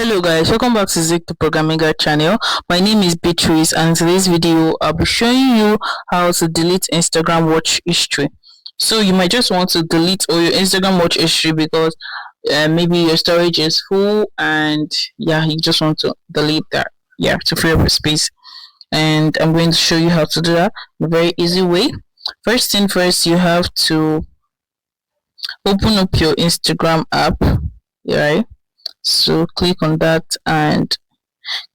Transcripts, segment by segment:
Hello guys, welcome back to Zik the Programming Guide channel. My name is Beatrice and in today's video I'll be showing you how to delete Instagram watch history. So you might just want to delete all your Instagram watch history because maybe your storage is full and you just want to delete that to free up your space. And I'm going to show you how to do that in a very easy way. First thing first, you have to open up your Instagram app, right? So click on that and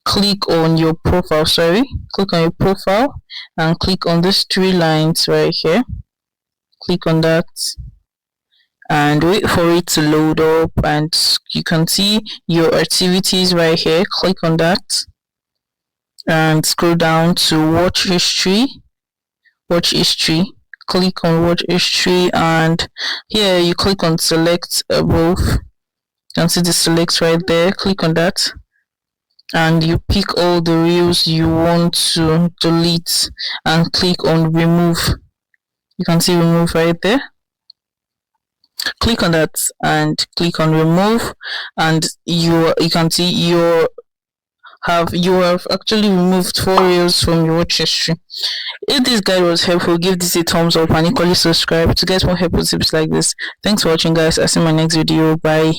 click on your profile. Click on your profile and click on these three lines right here. Click on that and wait for it to load up, and you can see your activities right here. Click on that and scroll down to watch history. Click on watch history and here you click on select above. You can see the select right there. Click on that and you pick all the reels you want to delete and click on remove. You can see remove right there. Click on that and click on remove, and you can see you have actually removed 4 reels from your watch history. If this guide was helpful, give this a thumbs up and equally subscribe to get more helpful tips like this. Thanks for watching guys. I'll see you in my next video. Bye.